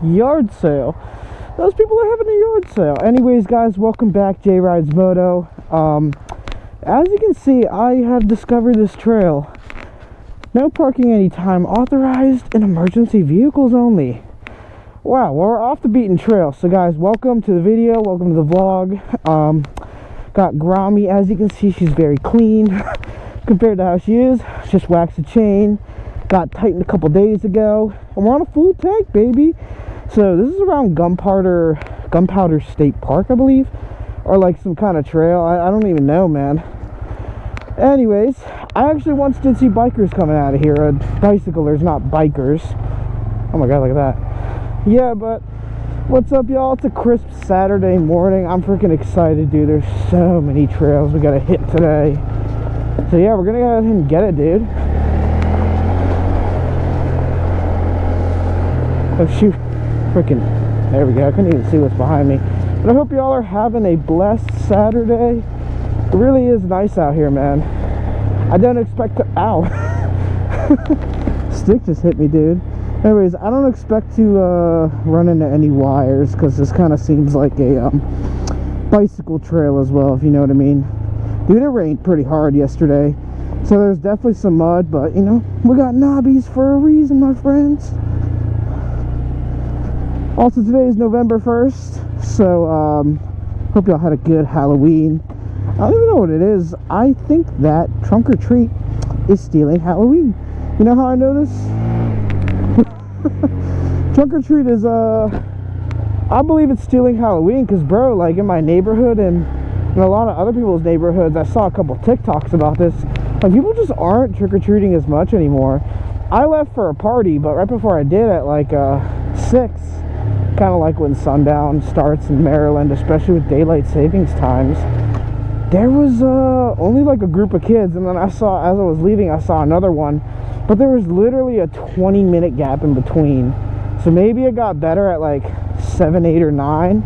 yard sale. Those people are having a yard sale. Anyways, guys, welcome back. J Rides Moto. As you can see, I have discovered this trail. No parking anytime authorized, and emergency vehicles only. Wow, well, we're off the beaten trail. So guys, welcome to the video, welcome to the vlog. Got Grommy. As you can see, she's very clean compared to how she is. Just waxed the chain, got tightened a couple days ago, and we're on a full tank, baby. So this is around Gunpowder State Park, I believe, or like some kind of trail. I don't even know, man. Anyways, I actually once did see bikers coming out of here. Bicyclers, not bikers. Oh my god, look at that. Yeah, but what's up, y'all? It's a crisp Saturday morning. I'm freaking excited, dude. There's so many trails we gotta hit today. So yeah, we're gonna go ahead and get it, dude. Oh shoot. Freaking, there we go. I couldn't even see what's behind me. But I hope y'all are having a blessed Saturday. It really is nice out here, man. I don't expect to, ow. Stick just hit me, dude. Anyways, I don't expect to run into any wires, because this kind of seems like a bicycle trail as well, if you know what I mean. Dude, it rained pretty hard yesterday, so there's definitely some mud, but you know, we got knobbies for a reason, my friends. Also, today is November 1st, so hope y'all had a good Halloween. I don't even know what it is. I think that Trunk or Treat is stealing Halloween. You know how I know this? Trunk or Treat is, I believe it's stealing Halloween, because, bro, like, in my neighborhood and in a lot of other people's neighborhoods, I saw a couple TikToks about this. Like, people just aren't trick-or-treating as much anymore. I left for a party, but right before I did at, like, 6, kind of like when sundown starts in Maryland, especially with daylight savings times, there was only like a group of kids, and then I saw, as I was leaving, I saw another one, but there was literally a 20-minute gap in between. So maybe it got better at like 7, 8, or 9,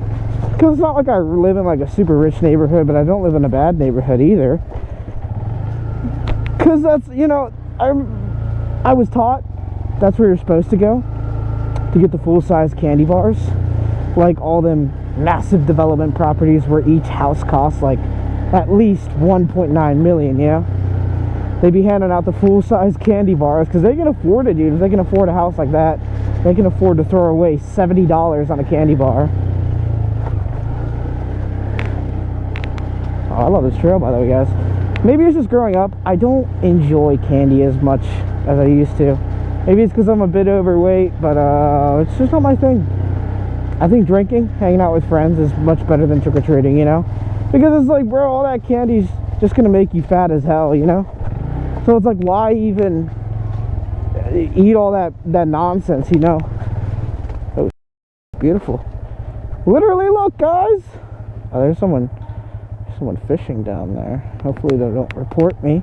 because it's not like I live in like a super rich neighborhood, but I don't live in a bad neighborhood either, because that's, you know, I was taught that's where you're supposed to go to get the full-size candy bars, like all them massive development properties where each house costs like at least 1.9 million, yeah? They be handing out the full-size candy bars because they can afford it, dude. If they can afford a house like that, they can afford to throw away $70 on a candy bar. Oh, I love this trail, by the way, guys. Maybe it's just growing up, I don't enjoy candy as much as I used to. Maybe it's because I'm a bit overweight, but it's just not my thing. I think drinking, hanging out with friends is much better than trick-or-treating, you know? Because it's like, bro, all that candy's just gonna make you fat as hell, you know? So it's like, why even eat all that nonsense, you know? Oh, beautiful. Literally, look, guys! Oh, there's someone fishing down there. Hopefully they don't report me.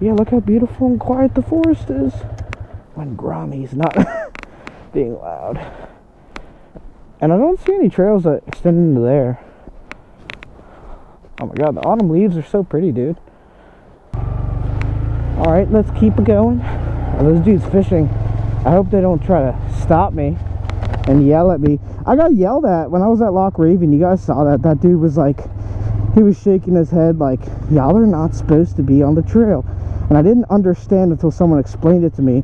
Yeah, look how beautiful and quiet the forest is when Grommy's not being loud. And I don't see any trails that extend into there. Oh my god, the autumn leaves are so pretty, dude. Alright, let's keep it going. Oh, those dudes fishing. I hope they don't try to stop me and yell at me. I got yelled at when I was at Loch Raven. You guys saw that. That dude was like, he was shaking his head like, y'all are not supposed to be on the trail. And I didn't understand until someone explained it to me.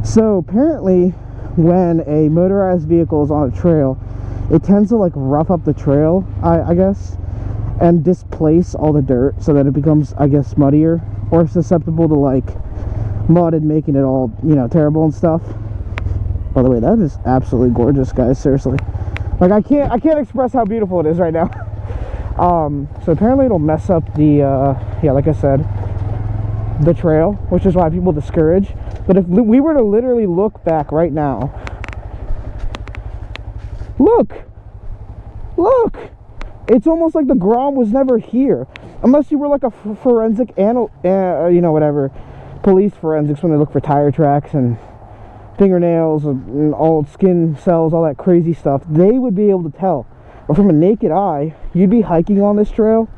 So apparently, when a motorized vehicle is on a trail, it tends to like rough up the trail, I guess, and displace all the dirt so that it becomes, I guess, muddier or susceptible to like mud and making it all, you know, terrible and stuff. By the way, that is absolutely gorgeous, guys. Seriously, like I can't express how beautiful it is right now. So apparently it'll mess up the yeah, like I said, the trail, which is why people discourage. But if we were to literally look back right now, look, it's almost like the Grom was never here, unless you were like a forensic you know, whatever, police forensics, when they look for tire tracks and fingernails and all skin cells, all that crazy stuff. They would be able to tell. But from a naked eye, you'd be hiking on this trail,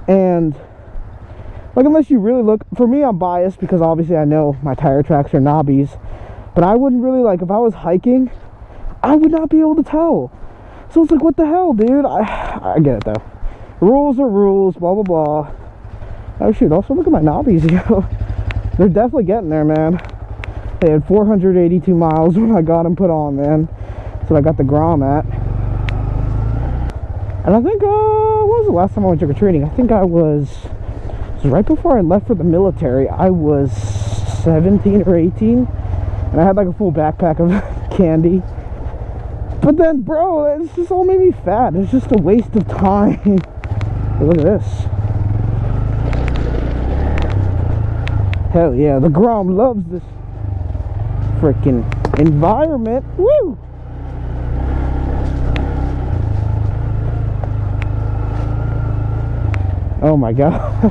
and like, unless you really look, for me, I'm biased because obviously I know my tire tracks are knobbies, but I wouldn't really, like, if I was hiking, I would not be able to tell. So it's like, what the hell, dude? I get it though. Rules are rules, blah blah blah. Oh shoot, also look at my knobbies, yo. They're definitely getting there, man. They had 482 miles when I got them put on, man. So I got the Grom at. And I think, what was the last time I went trick-or-treating? I think it was right before I left for the military. I was 17 or 18. And I had like a full backpack of candy. But then, bro, it's just all made me fat. It's just a waste of time. Look at this. Hell yeah, the Grom loves this freaking environment. Woo! Oh my god.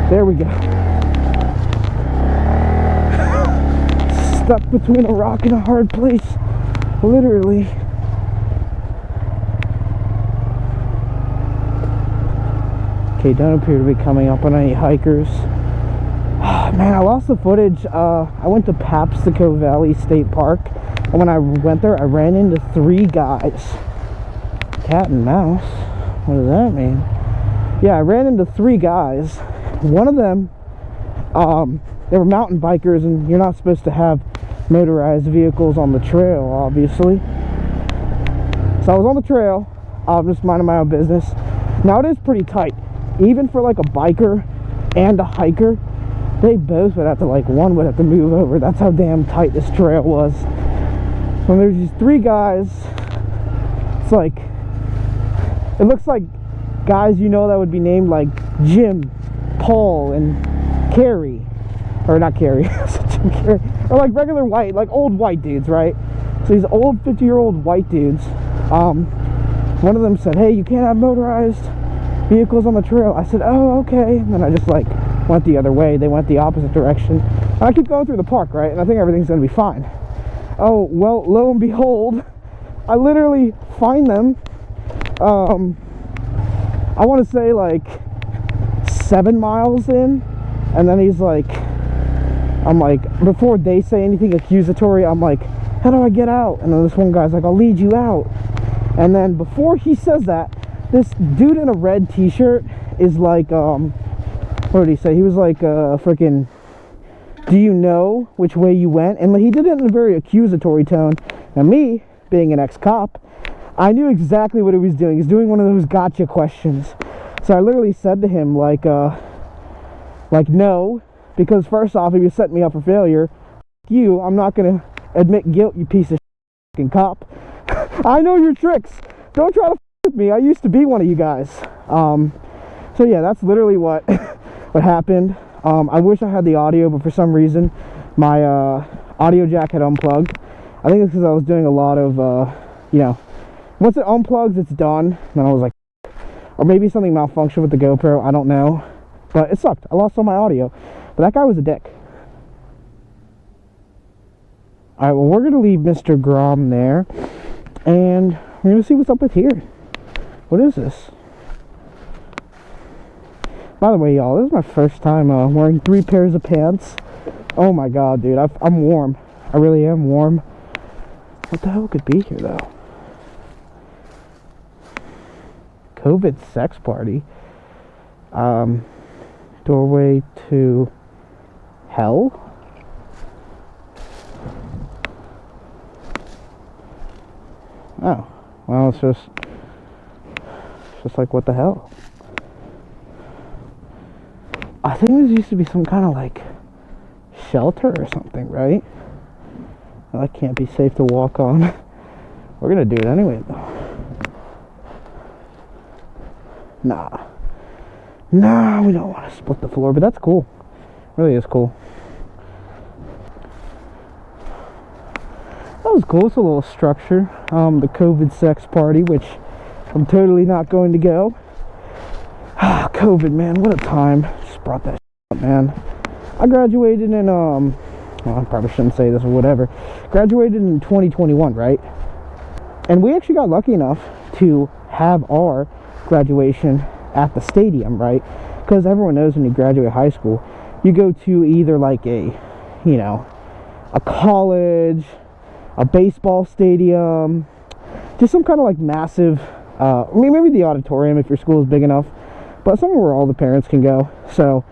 There we go. Stuck between a rock and a hard place. Literally. Okay, don't appear to be coming up on any hikers. Man, I lost the footage. I went to Papstico Valley State Park, and when I went there, I ran into 3 guys. Cat and mouse? What does that mean? Yeah, I ran into 3 guys. One of them, they were mountain bikers, and you're not supposed to have motorized vehicles on the trail, obviously. So I was on the trail, just minding my own business. Now it is pretty tight. Even for like a biker and a hiker, they both would have to, like, one would have to move over. That's how damn tight this trail was. When there's these 3 guys, it's like, it looks like guys you know that would be named like Jim, Paul, and Carrie. Or not Carrie, Jim Carrey. Or like regular white, like old white dudes, right? So these old 50-year-old white dudes, one of them said, hey, you can't have motorized vehicles on the trail. I said, oh, okay. And then I just like went the other way. They went the opposite direction. And I keep going through the park, right? And I think everything's gonna be fine. Oh, well, lo and behold, I literally find them, I want to say like 7 miles in, and then he's like, I'm like, before they say anything accusatory, I'm like, how do I get out? And then this one guy's like, I'll lead you out. And then before he says that, this dude in a red t-shirt is like, what did he say? He was like, freaking, do you know which way you went? And he did it in a very accusatory tone. And me, being an ex-cop, I knew exactly what he was doing. He's doing one of those gotcha questions. So I literally said to him, like no, because first off, if you set me up for failure, I'm not gonna admit guilt, you piece of fucking cop. I know your tricks. Don't try to with me. I used to be one of you guys. So yeah, that's literally what what happened. I wish I had the audio, but for some reason my audio jack had unplugged. I think it's because I was doing a lot of you know, once it unplugs, it's done. Then I was like, or maybe something malfunctioned with the GoPro, I don't know, but it sucked. I lost all my audio, but that guy was a dick. Alright, well, we're gonna leave Mr. Grom there, and we're gonna see what's up with here. What is this? By the way, y'all, this is my first time wearing 3 pairs of pants. Oh my god, dude, I'm warm. I really am warm. What the hell could be here, though? COVID sex party. Doorway to hell? Oh, well, it's just like, what the hell? I think this used to be some kind of like shelter or something, right? Well, that can't be safe to walk on. We're gonna do it anyway, though. Nah, we don't want to split the floor, but that's cool. It really is cool. That was cool. It's a little structure. The COVID sex party, which I'm totally not going to go. COVID, man, what a time. Just brought that up, man. I graduated in, well, I probably shouldn't say this or whatever. Graduated in 2021, right? And we actually got lucky enough to have our graduation at the stadium, right? Because everyone knows when you graduate high school, you go to either like a college, a baseball stadium, just some kind of like massive, maybe the auditorium if your school is big enough, but somewhere where all the parents can go. So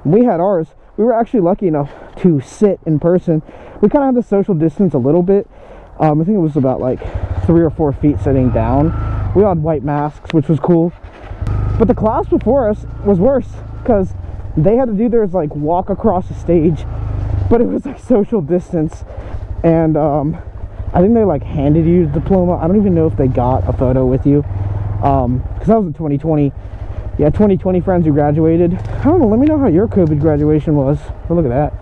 we had ours. We were actually lucky enough to sit in person. We kind of had to social distance a little bit. I think it was about like 3 or 4 feet sitting down. We all had white masks, which was cool. But the class before us was worse, because they had to do theirs like walk across the stage, but it was like social distance. And I think they like handed you the diploma. I don't even know if they got a photo with you, because that was in 2020. Yeah, 2020 friends who graduated. I don't know, let me know how your COVID graduation was. Oh, look at that.